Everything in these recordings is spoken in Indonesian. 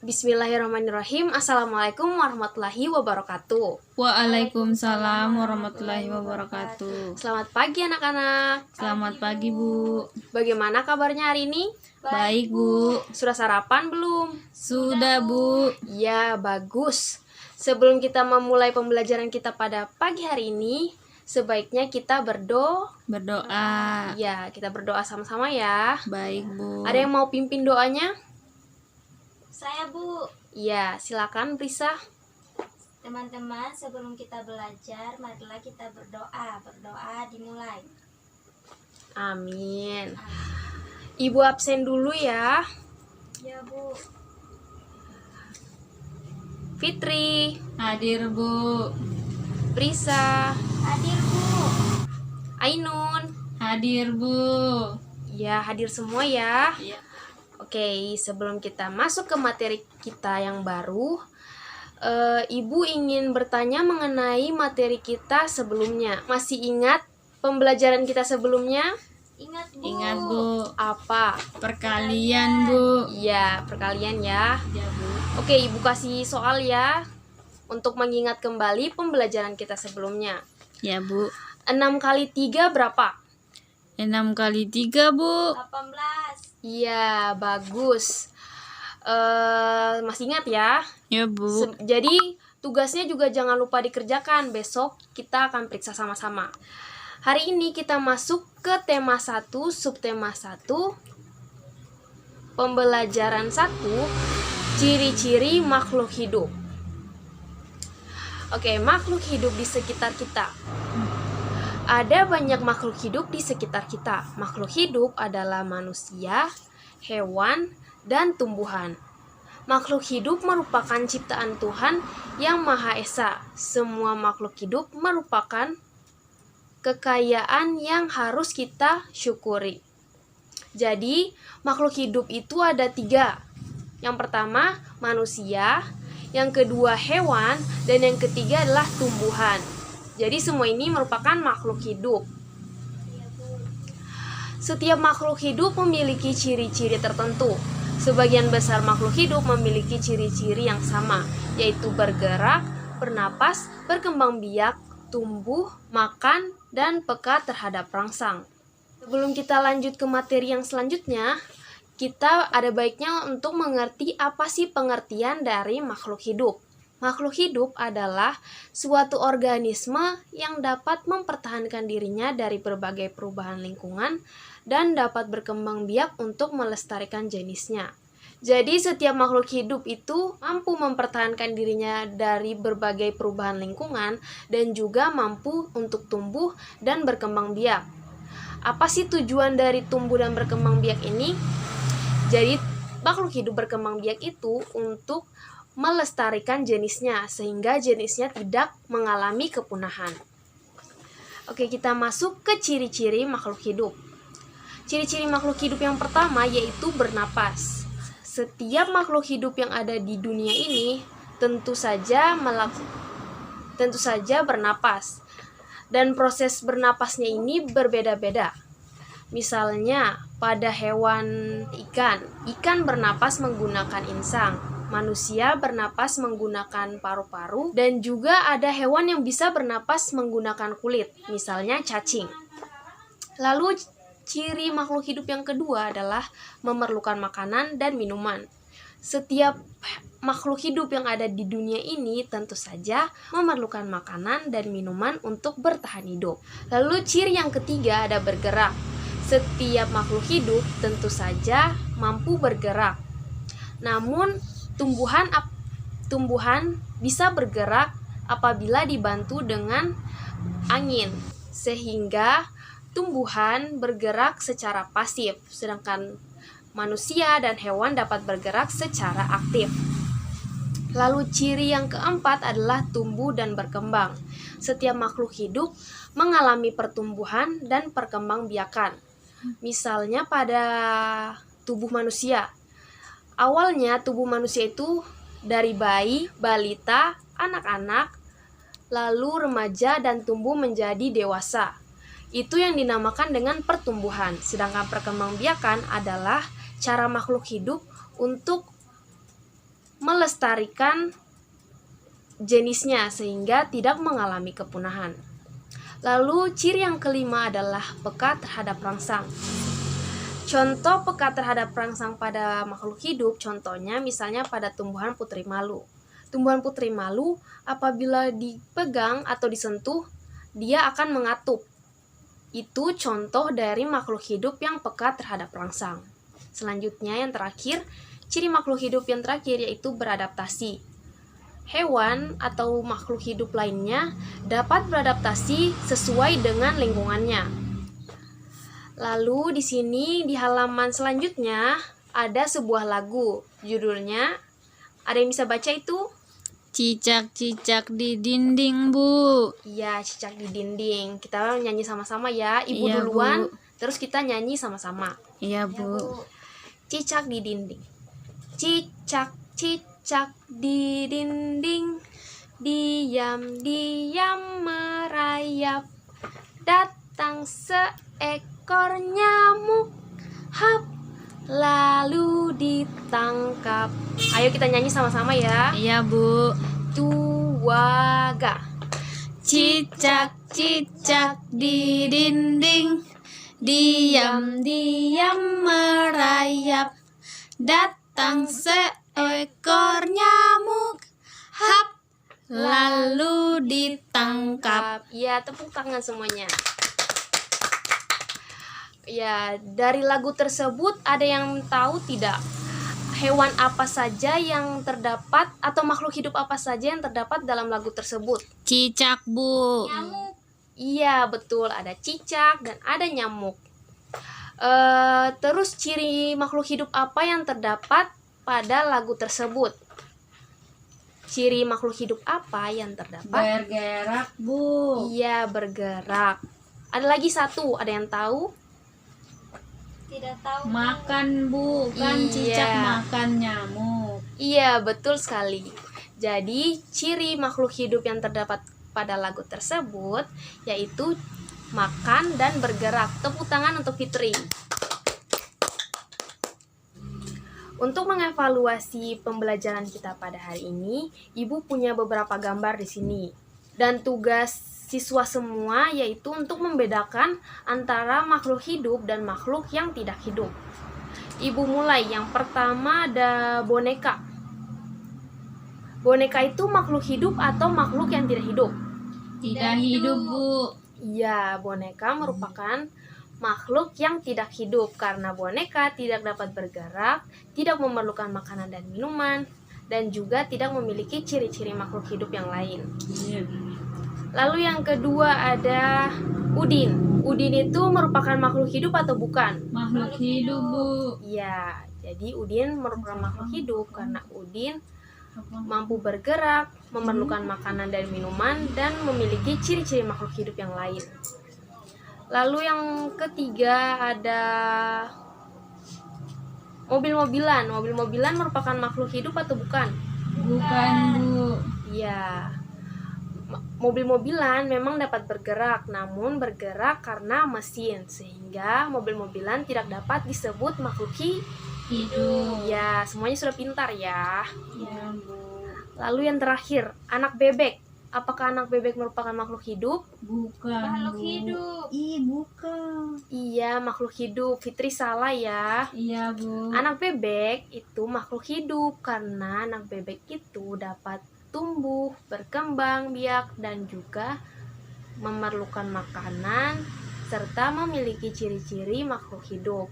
Bismillahirrahmanirrahim. Assalamualaikum warahmatullahi wabarakatuh. Waalaikumsalam warahmatullahi wabarakatuh. Selamat pagi anak-anak. Selamat pagi, Bu. Bagaimana kabarnya hari ini? Baik, Bu. Sudah sarapan belum? Sudah, Bu. Ya, bagus. Sebelum kita memulai pembelajaran kita pada pagi hari ini, sebaiknya kita berdoa. Ya, kita berdoa sama-sama ya. Baik, Bu. Ada yang mau pimpin doanya? Saya, Bu. Ya, silakan Prisa. Teman-teman, sebelum kita belajar, marilah kita berdoa. Berdoa dimulai. Amin. Ibu absen dulu ya. Ya, Bu. Fitri, Hadir, Bu. Prisa, Hadir, Bu. Ainun. Hadir, Bu. Ya, hadir semua ya. Iya. Oke, sebelum kita masuk ke materi kita yang baru, Ibu ingin bertanya mengenai materi kita sebelumnya. Masih ingat pembelajaran kita sebelumnya? Ingat, Bu. Ingat, Bu. Apa? Perkalian, Bu. Ya, perkalian ya. Ya, Bu. Oke, Ibu kasih soal ya untuk mengingat kembali pembelajaran kita sebelumnya. Ya, Bu. 6 kali 3 berapa? 6 kali 3, Bu. 18. Iya, bagus. Masih ingat ya? Ya, Bu. Jadi tugasnya juga jangan lupa dikerjakan. Besok kita akan periksa sama-sama. Hari ini kita masuk ke tema 1, subtema 1, pembelajaran 1, ciri-ciri makhluk hidup. Oke, makhluk hidup di sekitar kita. Ada banyak makhluk hidup di sekitar kita. Makhluk hidup adalah manusia, hewan, dan tumbuhan. Makhluk hidup merupakan ciptaan Tuhan yang Maha Esa. Semua makhluk hidup merupakan kekayaan yang harus kita syukuri. Jadi, makhluk hidup itu ada 3. Yang pertama, manusia. Yang kedua, hewan. Dan yang ketiga adalah tumbuhan. Jadi semua ini merupakan makhluk hidup. Setiap makhluk hidup memiliki ciri-ciri tertentu. Sebagian besar makhluk hidup memiliki ciri-ciri yang sama, yaitu bergerak, bernapas, berkembang biak, tumbuh, makan, dan peka terhadap rangsang. Sebelum kita lanjut ke materi yang selanjutnya, kita ada baiknya untuk mengerti apa sih pengertian dari makhluk hidup. Makhluk hidup adalah suatu organisme yang dapat mempertahankan dirinya dari berbagai perubahan lingkungan dan dapat berkembang biak untuk melestarikan jenisnya. Jadi setiap makhluk hidup itu mampu mempertahankan dirinya dari berbagai perubahan lingkungan dan juga mampu untuk tumbuh dan berkembang biak. Apa sih tujuan dari tumbuh dan berkembang biak ini? Jadi makhluk hidup berkembang biak itu untuk melestarikan jenisnya sehingga jenisnya tidak mengalami kepunahan. Oke, kita masuk ke ciri-ciri makhluk hidup. Ciri-ciri makhluk hidup yang pertama yaitu bernapas. Setiap makhluk hidup yang ada di dunia ini tentu saja bernapas. Dan proses bernapasnya ini berbeda-beda. Misalnya pada hewan ikan bernapas menggunakan insang. Manusia bernapas menggunakan paru-paru, dan juga ada hewan yang bisa bernapas menggunakan kulit, misalnya cacing. Lalu ciri makhluk hidup yang kedua adalah memerlukan makanan dan minuman. Setiap makhluk hidup yang ada di dunia ini tentu saja memerlukan makanan dan minuman untuk bertahan hidup. Lalu ciri yang ketiga ada bergerak. Setiap makhluk hidup tentu saja mampu bergerak. Namun tumbuhan bisa bergerak apabila dibantu dengan angin, sehingga tumbuhan bergerak secara pasif, sedangkan manusia dan hewan dapat bergerak secara aktif. Lalu ciri yang keempat adalah tumbuh dan berkembang. Setiap makhluk hidup mengalami pertumbuhan dan perkembangbiakan. Misalnya pada tubuh manusia. Awalnya tubuh manusia itu dari bayi, balita, anak-anak, lalu remaja dan tumbuh menjadi dewasa. Itu yang dinamakan dengan pertumbuhan. Sedangkan perkembangbiakan adalah cara makhluk hidup untuk melestarikan jenisnya sehingga tidak mengalami kepunahan. Lalu ciri yang kelima adalah peka terhadap rangsang. Contoh peka terhadap rangsang pada makhluk hidup, contohnya misalnya pada tumbuhan putri malu. Tumbuhan putri malu apabila dipegang atau disentuh, dia akan mengatup. Itu contoh dari makhluk hidup yang peka terhadap rangsang. Selanjutnya yang terakhir, ciri makhluk hidup yang terakhir yaitu beradaptasi. Hewan atau makhluk hidup lainnya dapat beradaptasi sesuai dengan lingkungannya. Lalu di sini di halaman selanjutnya ada sebuah lagu. Judulnya, ada yang bisa baca itu? Cicak-cicak di dinding, Bu. Iya, cicak di dinding. Kita nyanyi sama-sama ya. Ibu Iya, duluan, Bu. terus kita nyanyi sama-sama. Iya, Ya, Bu. Bu. Cicak di dinding. Cicak-cicak di dinding. Diam-diam merayap. Datang seekor nyamuk. Hap, lalu ditangkap. Ayo kita nyanyi sama-sama ya. Iya, Bu. Tuaga. Cicak-cicak di dinding, diam-diam merayap. Datang seekor nyamuk, hap, lalu ditangkap. Ya, tepuk tangan semuanya. Ya, dari lagu tersebut ada yang tahu tidak? Hewan apa saja yang terdapat atau makhluk hidup apa saja yang terdapat dalam lagu tersebut? Cicak, Bu. Nyamuk. Iya, betul. Ada cicak dan ada nyamuk. Terus ciri makhluk hidup apa yang terdapat pada lagu tersebut? Ciri makhluk hidup apa yang terdapat? Bergerak, Bu. Iya, bergerak. Ada lagi satu, ada yang tahu? Tidak tahu. Makan, Bu. Kan Iya. cicak makan nyamuk. Iya, betul sekali. Jadi, ciri makhluk hidup yang terdapat pada lagu tersebut yaitu makan dan bergerak. Tepuk tangan untuk Fitri. Untuk mengevaluasi pembelajaran kita pada hari ini, Ibu punya beberapa gambar di sini. Dan tugas siswa semua yaitu untuk membedakan antara makhluk hidup dan makhluk yang tidak hidup. Ibu mulai. Yang pertama ada boneka. Boneka itu makhluk hidup atau makhluk yang tidak hidup? Tidak hidup, Bu. Iya, boneka merupakan makhluk yang tidak hidup karena boneka tidak dapat bergerak, tidak memerlukan makanan dan minuman, dan juga tidak memiliki ciri-ciri makhluk hidup yang lain. Lalu yang kedua ada udin. Udin itu merupakan makhluk hidup atau bukan? Makhluk hidup, Bu. Iya, jadi udin merupakan makhluk hidup karena udin mampu bergerak, memerlukan makanan dan minuman, dan memiliki ciri-ciri makhluk hidup yang lain. Lalu yang ketiga ada mobil-mobilan. Mobil-mobilan merupakan makhluk hidup atau bukan? Bukan, Bu. Iya. Mobil-mobilan memang dapat bergerak, namun bergerak karena mesin, sehingga mobil-mobilan tidak dapat disebut makhluk Hidup. Ya, semuanya sudah pintar ya. Ya, Bu. Lalu yang terakhir, anak bebek. Apakah anak bebek merupakan makhluk hidup? Bukan, Makhluk Bu. hidup. Ih, bukan. Iya, makhluk hidup. Fitri salah ya. Iya, Bu. Anak bebek itu makhluk hidup karena anak bebek itu dapat tumbuh, berkembang biak, dan juga memerlukan makanan serta memiliki ciri-ciri makhluk hidup.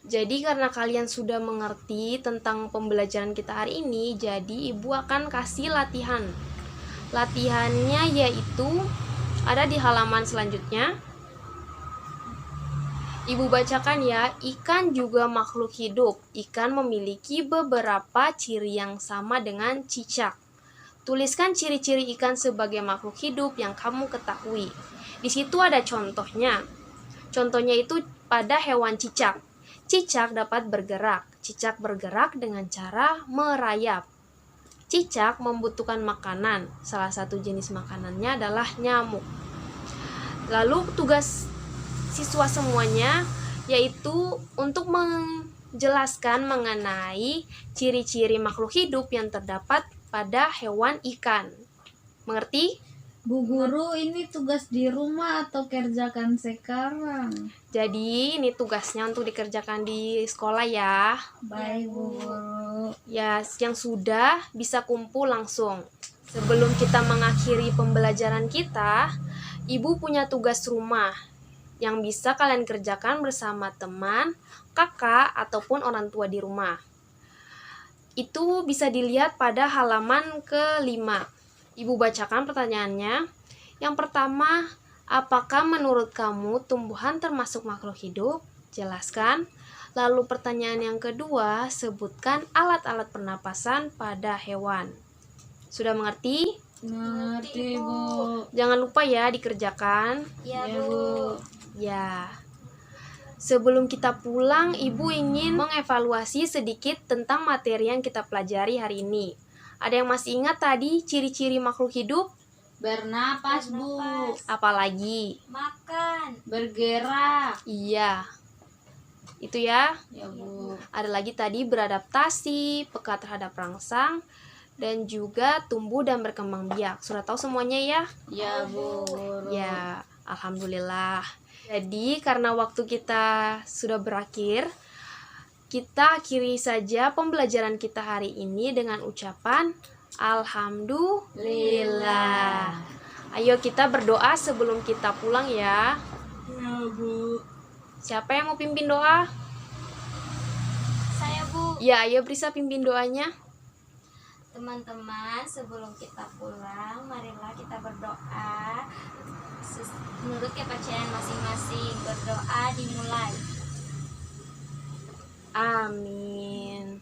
Jadi karena kalian sudah mengerti tentang pembelajaran kita hari ini, jadi Ibu akan kasih latihan. Latihannya yaitu ada di halaman selanjutnya. Ibu bacakan ya, ikan juga makhluk hidup. Ikan memiliki beberapa ciri yang sama dengan cicak. Tuliskan ciri-ciri ikan sebagai makhluk hidup yang kamu ketahui. Di situ ada contohnya. Contohnya itu pada hewan cicak. Cicak dapat bergerak. Cicak bergerak dengan cara merayap. Cicak membutuhkan makanan. Salah satu jenis makanannya adalah nyamuk. Lalu tugas siswa semuanya yaitu untuk jelaskan mengenai ciri-ciri makhluk hidup yang terdapat pada hewan ikan. Mengerti? Bu Guru, ini tugas di rumah atau kerjakan sekarang? Jadi ini tugasnya untuk dikerjakan di sekolah ya. Baik, Bu Guru. Ya, yang sudah bisa kumpul langsung. Sebelum kita mengakhiri pembelajaran kita, Ibu punya tugas rumah yang bisa kalian kerjakan bersama teman, kakak, ataupun orang tua di rumah. Itu bisa dilihat pada halaman ke-5. Ibu bacakan pertanyaannya. Yang pertama, apakah menurut kamu tumbuhan termasuk makhluk hidup? Jelaskan. Lalu pertanyaan yang kedua, sebutkan alat-alat pernapasan pada hewan. Sudah mengerti? Ngerti, Bu. Jangan lupa ya dikerjakan. Ya, Ya, Bu. Bu. Ya. Sebelum kita pulang, Ibu ingin mengevaluasi sedikit tentang materi yang kita pelajari hari ini. Ada yang masih ingat tadi ciri-ciri makhluk hidup? Bernapas, Bu. Bernapas. Apalagi? Makan. Bergerak. Iya. Itu ya. Ya, Bu. Ada lagi tadi beradaptasi, peka terhadap rangsang, dan juga tumbuh dan berkembang biak. Sudah tahu semuanya ya? Ya, Bu Guru. Ya, alhamdulillah. Jadi karena waktu kita sudah berakhir, kita akhiri saja pembelajaran kita hari ini dengan ucapan Alhamdulillah. Ayo kita berdoa sebelum kita pulang ya. Ya, Bu. Siapa yang mau pimpin doa? Saya, Bu. Ya, ayo Brisa pimpin doanya. Teman-teman, sebelum kita pulang, marilah kita berdoa menurut kepercayaan masing-masing. Berdoa dimulai. Amin.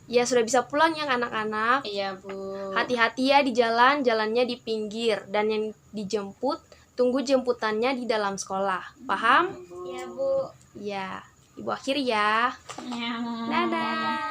Ya, sudah bisa pulang ya anak-anak. Iya, Bu. Hati-hati ya di jalan, jalannya di pinggir. Dan yang dijemput, tunggu jemputannya di dalam sekolah. Paham? Ya, Bu. Ya, Ibu akhiri ya. Ya. Dadah.